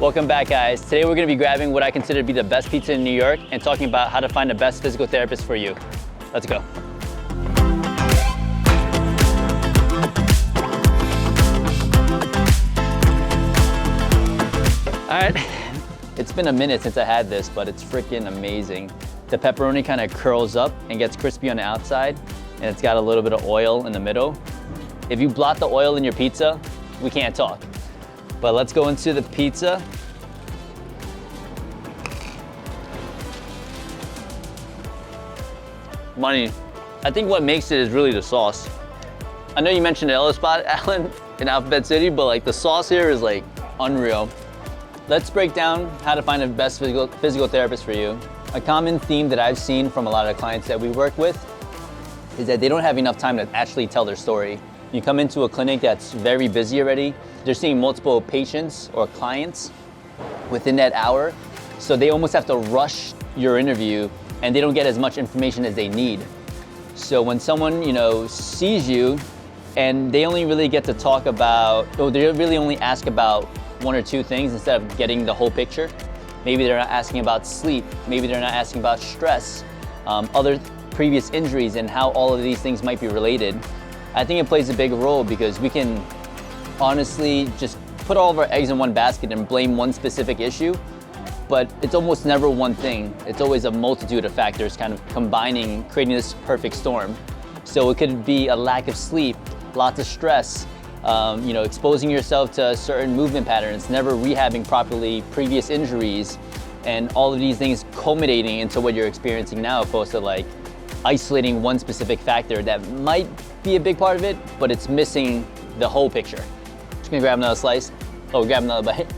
Welcome back, guys. Today we're gonna be grabbing what I consider to be the best pizza in New York and talking about how to find the best physical therapist for you. Let's go. All right, it's been a minute since I had this, but it's freaking amazing. The pepperoni kind of curls up and gets crispy on the outside, and it's got a little bit of oil in the middle. If you blot the oil in your pizza, we can't talk. But let's go into the pizza. Money. I think what makes it is really the sauce. I know you mentioned the Ellis spot, Alan, in Alphabet City, but like the sauce here is like unreal. Let's break down how to find the best physical therapist for you. A common theme that I've seen from a lot of clients that we work with is that they don't have enough time to actually tell their story. You come into a clinic that's very busy already, they're seeing multiple patients or clients within that hour, so they almost have to rush your interview and they don't get as much information as they need. So when someone, sees you and they only really get to talk about, or they really only ask about one or two things instead of getting the whole picture. Maybe they're not asking about sleep, maybe they're not asking about stress, other previous injuries and how all of these things might be related. I think it plays a big role because we can honestly just put all of our eggs in one basket and blame one specific issue, but it's almost never one thing. It's always a multitude of factors kind of combining, creating this perfect storm. So it could be a lack of sleep, lots of stress, exposing yourself to certain movement patterns, never rehabbing properly previous injuries, and all of these things culminating into what you're experiencing now, opposed to like isolating one specific factor that might be a big part of it, but it's missing the whole picture. Just gonna grab another slice. Oh, grab another bite.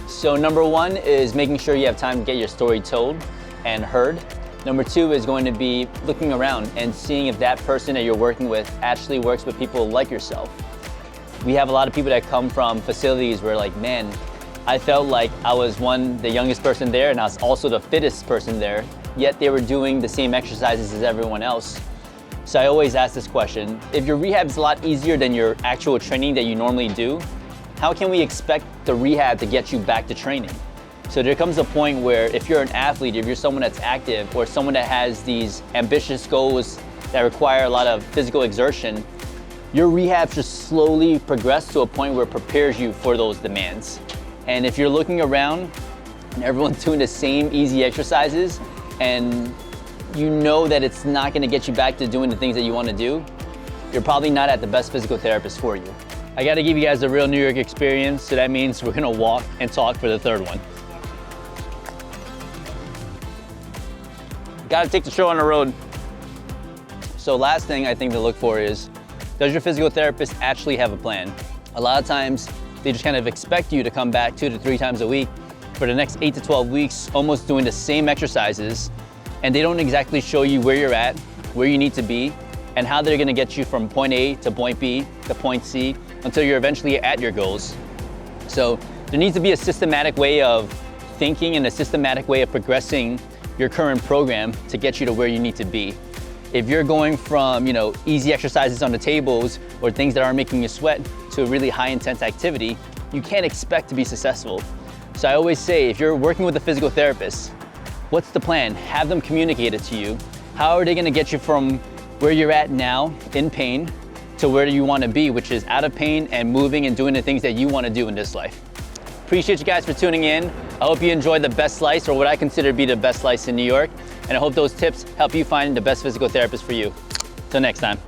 So number one is making sure you have time to get your story told and heard. Number two is going to be looking around and seeing if that person that you're working with actually works with people like yourself. We have a lot of people that come from facilities where like, man, I felt like I was the youngest person there and I was also the fittest person there, yet they were doing the same exercises as everyone else. So I always ask this question, if your rehab is a lot easier than your actual training that you normally do, how can we expect the rehab to get you back to training? So there comes a point where if you're an athlete, if you're someone that's active or someone that has these ambitious goals that require a lot of physical exertion, your rehab should slowly progress to a point where it prepares you for those demands. And if you're looking around and everyone's doing the same easy exercises and you know that it's not gonna get you back to doing the things that you wanna do, you're probably not at the best physical therapist for you. I gotta give you guys the real New York experience, so that means we're gonna walk and talk for the third one. Gotta take the show on the road. So last thing I think to look for is, does your physical therapist actually have a plan? A lot of times, they just kind of expect you to come back 2 to 3 times a week for the next 8 to 12 weeks, almost doing the same exercises, and they don't exactly show you where you're at, where you need to be, and how they're gonna get you from point A to point B to point C until you're eventually at your goals. So there needs to be a systematic way of thinking and a systematic way of progressing your current program to get you to where you need to be. If you're going from, easy exercises on the tables or things that aren't making you sweat to a really high intense activity, you can't expect to be successful. So I always say, if you're working with a physical therapist, what's the plan? Have them communicate it to you. How are they gonna get you from where you're at now in pain to where you wanna be, which is out of pain and moving and doing the things that you wanna do in this life. Appreciate you guys for tuning in. I hope you enjoyed the best slice, or what I consider to be the best slice in New York. And I hope those tips help you find the best physical therapist for you. Till next time.